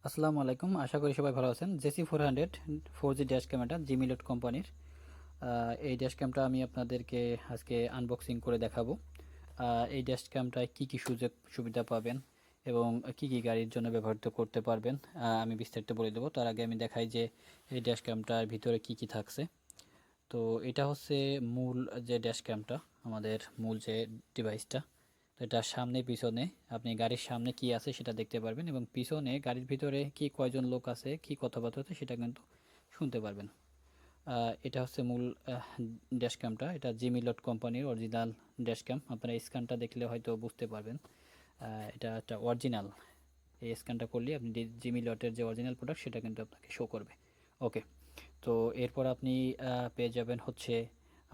আসসালামু আলাইকুম, আশা করি সবাই ভালো আছেন। JC400 4G ড্যাশ ক্যামেরা জিমিলট কোম্পানির এই ড্যাশ ক্যামটা আমি আপনাদেরকে আজকে আনবক্সিং করে দেখাবো। এই ড্যাশ ক্যামটায় কী কী সুযোগ সুবিধা পাবেন এবং কি কি গাড়ির জন্য ব্যবহৃত করতে পারবেন আমি বিস্তারিত বলে দেবো। তার আগে আমি দেখাই যে এই ড্যাশ ক্যামটার ভিতরে কি কি থাকছে। তো এটা হচ্ছে মূল যে ড্যাশ ক্যামটা, আমাদের মূল যে ডিভাইসটা। তো এটা সামনে পিছনে আপনি গাড়ির সামনে কি আছে সেটা দেখতে পারবেন এবং পিছনে গাড়ির ভিতরে কি কয়জন লোক আছে কি কথাবার্তা হচ্ছে সেটা কিন্তু শুনতে পারবেন। এটা হচ্ছে মূল ড্যাশ ক্যামটা। এটা জিমিলট কোম্পানির অরিজিনাল ড্যাশ ক্যাম। আপনারা স্ক্যানটা দেখলে হয়তো বুঝতে পারবেন এটা একটা অরিজিনাল। এই স্ক্যানটা করলে আপনি জিমিলটের যে অরিজিনাল প্রোডাক্ট সেটা কিন্তু আপনাকে শো করবে। ওকে, তো এরপর আপনি পেয়ে যাবেন হচ্ছে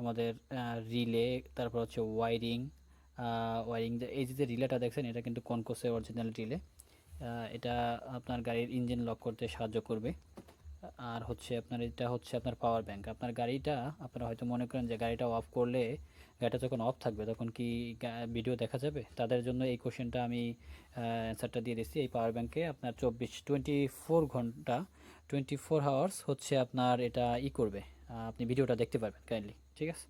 আমাদের রিলে, তারপর হচ্ছে ওয়ারিং। ওয়ারিং এই যে রিলেটা দেখছেন এটা কিন্তু কনকোসের অরিজিনাল রিলে। এটা আপনার গাড়ির ইঞ্জিন লক করতে সাহায্য করবে। আর হচ্ছে আপনার এটা হচ্ছে আপনার পাওয়ার ব্যাংক। আপনার গাড়িটা আপনারা হয়তো মনে করেন যে গাড়িটা অফ করলে, গাড়িটা যখন অফ থাকবে তখন কি ভিডিও দেখা যাবে? তাদের জন্য এই কোশ্চেনটা আমি অ্যান্সারটা দিয়ে দিচ্ছি। এই পাওয়ার ব্যাংকে আপনার 24 ঘন্টা 24 আওয়ার্স হচ্ছে আপনার এটা করবে, আপনি ভিডিওটা দেখতে পারবেন কাইন্ডলি, ঠিক আছে।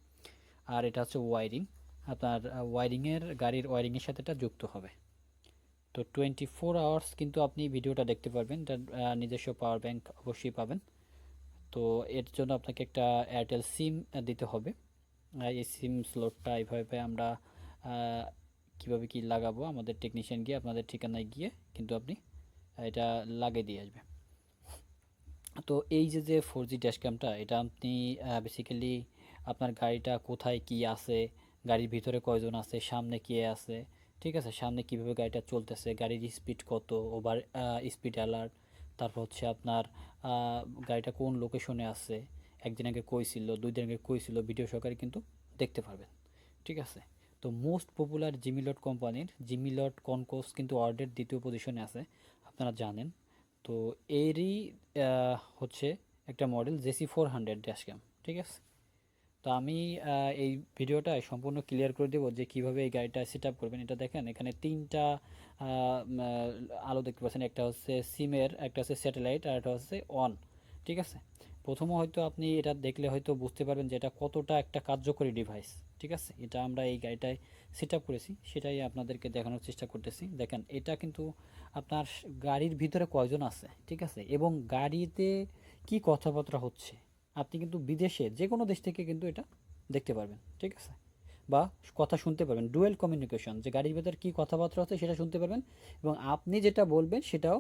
আর এটা হচ্ছে ওয়ারিং, আপনার ওয়ারিংয়ের গাড়ির ওয়ারিংয়ের সাথে এটা যুক্ত হবে। তো 24 আওয়ার্স কিন্তু আপনি ভিডিওটা দেখতে পারবেন। এটা নিজস্ব পাওয়ার ব্যাংক অবশ্যই পাবেন। তো এর জন্য আপনাকে একটা এয়ারটেল সিম দিতে হবে। এই সিম স্লটটা এইভাবে আমরা কিভাবে কি লাগাবো, আমাদের টেকনিশিয়ান গিয়ে আপনাদের ঠিকানায় গিয়ে কিন্তু আপনি এটা লাগিয়ে দিয়ে আসবে। তো এই যে 4G ড্যাশ ক্যামটা, এটা আপনি বেসিক্যালি আপনার গাড়িটা কোথায় কি আছে, গাড়ির ভিতরে কয়জন আছে, সামনে কে আছে, ঠিক আছে, সামনে কিভাবে গাড়িটা চলতেছে, গাড়ির স্পিড কত, ওভার স্পিড অ্যালার্ট, তারপর হচ্ছে আপনার গাড়িটা কোন লোকেশনে আছে, একদিন আগে কই ছিল, 2 দিন আগে কই ছিল, ভিডিও সহকারে কিন্তু দেখতে পারবেন, ঠিক আছে। তো মোস্ট পপুলার জিমিলট কোম্পানির জিমিলট কনকোস কিন্তু ওয়ার্ল্ডের দ্বিতীয় পজিশনে আছে, আপনারা জানেন। তো এরই হচ্ছে একটা মডেল JC400 ড্যাশ ক্যাম, ঠিক আছে। তো আমি এই ভিডিওটায় সম্পূর্ণ ক্লিয়ার করে দেবো যে কীভাবে এই গাড়িটা সেট আপ করবেন। এটা দেখেন এখানে 3টা আলো দেখতে পাচ্ছেন, একটা হচ্ছে সিমের, একটা হচ্ছে স্যাটেলাইট, আর একটা হচ্ছে অন, ঠিক আছে। প্রথমে হয়তো আপনি এটা দেখলে হয়তো বুঝতে পারবেন যে এটা কতটা একটা কার্যকরী ডিভাইস, ঠিক আছে। এটা আমরা এই গাড়িটায় সেট আপ করেছি, সেটাই আপনাদেরকে দেখানোর চেষ্টা করতেছি। দেখেন এটা কিন্তু আপনার গাড়ির ভিতরে কয়জন আছে, ঠিক আছে, এবং গাড়িতে কি কথাবার্তা হচ্ছে আপনি কিন্তু বিদেশে যে কোনো দেশ থেকে কিন্তু এটা দেখতে পারবেন, ঠিক আছে, বা কথা শুনতে পারবেন। ডুয়েল কমিউনিকেশন, যে গাড়ির ভেতর কী কথাবার্তা হচ্ছে সেটা শুনতে পারবেন এবং আপনি যেটা বলবেন সেটাও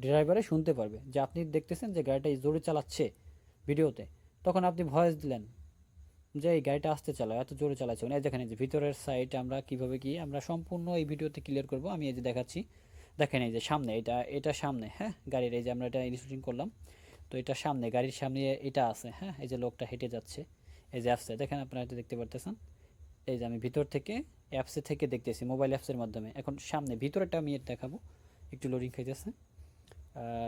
ড্রাইভারে শুনতে পারবে। যে আপনি দেখতেছেন যে গাড়িটা জোরে চালাচ্ছে ভিডিওতে, তখন আপনি ভয়েস দিলেন যে এই গাড়িটা আসতে চালাও, এত জোরে চালাচ্ছে মানে। দেখেন এই যে ভিতরের সাইড আমরা কিভাবে কি আমরা সম্পূর্ণ এই ভিডিওতে ক্লিয়ার করব। আমি এই যে দেখাচ্ছি, দেখেন এই যে সামনে এটা সামনে, হ্যাঁ, গাড়ির এই যে আমরা এটা ইনস্টলিং করলাম। তো এটা সামনে, গাড়ির সামনে এটা আছে, হ্যাঁ, এই যে লোকটা হেঁটে যাচ্ছে, এই যে অ্যাপসে দেখেন, আপনারা এটা দেখতে পারতেছেন। এই যে আমি ভিতর থেকে অ্যাপসে থেকে দেখতেছি, মোবাইল অ্যাপসের মাধ্যমে। এখন সামনে ভিতরেটা আমি দেখাবো, একটু লোডিং খাইতেছে।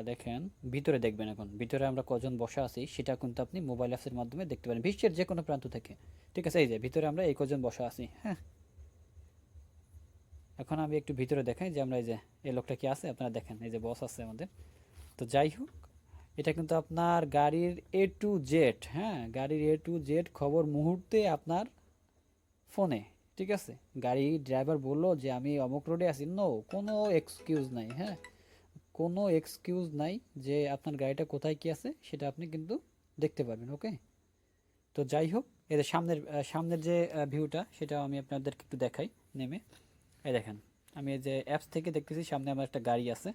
দেখেন ভিতরে দেখবেন, এখন ভিতরে আমরা কজন বসা আছি সেটা কিন্তু আপনি মোবাইল অ্যাপসের মাধ্যমে দেখতে পারেন বিশ্বের যে কোনো প্রান্ত থেকে, ঠিক আছে। এই যে ভিতরে আমরা এই কজন বসা আছি, হ্যাঁ। এখন আমি একটু ভিতরে দেখাই যে আমরা এই যে এই লোকটা কি আছে, আপনারা দেখেন এই যে বস আছে আমাদের। তো যাই হোক, এটা কিন্তু আপনার গাড়ির A to Z, হ্যাঁ, গাড়ির A to Z খবর মুহূর্তে আপনার ফোনে, ঠিক আছে। গাড়ি ড্রাইভার বললো যে আমি অমুক রোডে আছি, নো, কোনো এক্সকিউজ নাই, হ্যাঁ, কোনো এক্সকিউজ নাই, যে আপনার গাড়িটা কোথায় কি আছে সেটা আপনি কিন্তু দেখতে পারবেন। ওকে, তো যাই হোক, এদের সামনের যে ভিউটা সেটা আমি আপনাদেরকে একটু দেখাই নেমে। এই দেখেন, আমি এই যে অ্যাপস থেকে দেখতেছি সামনে আমার একটা গাড়ি আছে।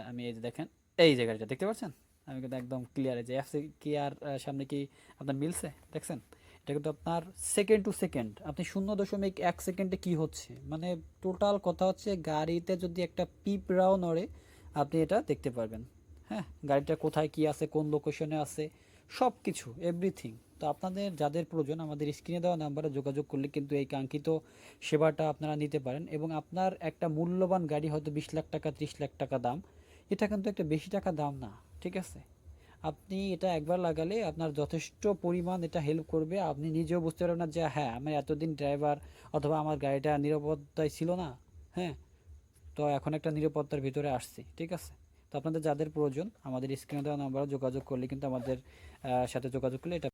আমি এই যে দেখেন, এই যে গাড়িটা দেখতে পাচ্ছেন, আমি কিন্তু একদম ক্লিয়ার। এই যে অ্যাপসে কি আর সামনে কি আপনার মিলছে দেখছেন? এটা কিন্তু আপনার সেকেন্ড টু সেকেন্ড, আপনি 0.1 সেকেন্ডে কি হচ্ছে মানে টোটাল কথা হচ্ছে গাড়িতে যদি একটা পিঁপড়াও নড়ে আপনি এটা দেখতে পারবেন, হ্যাঁ, গাড়িটা কোথায় কি আছে, কোন লোকেশনে আছে, সব কিছু এভরিথিং। তো আপনাদের যাদের প্রয়োজন আমাদের স্ক্রিনে দেওয়া নাম্বারে যোগাযোগ করলে কিন্তু এই কাঙ্ক্ষিত সেবাটা আপনারা নিতে পারেন। এবং আপনার একটা মূল্যবান গাড়ি হয়তো 20 লাখ টাকা 30 লাখ টাকা দাম, এটা কিন্তু একটা বেশি টাকা দাম না, ঠিক আছে। আপনি এটা একবার লাগালে আপনার যথেষ্ট পরিমাণ এটা হেল্প করবে। আপনি নিজেও বুঝতে পারবেন না যে হ্যাঁ, আমি এতদিন ড্রাইভার অথবা আমার গাড়িটা নিরাপত্তায় ছিল না, হ্যাঁ, তো এখন একটা নিরাপত্তার ভিতরে আসছি, ঠিক আছে। তো আপনাদের যাদের প্রয়োজন আমাদের স্ক্রিনে দেওয়া নাম্বারে যোগাযোগ করলে কিন্তু আমাদের সাথে যোগাযোগ করলে এটা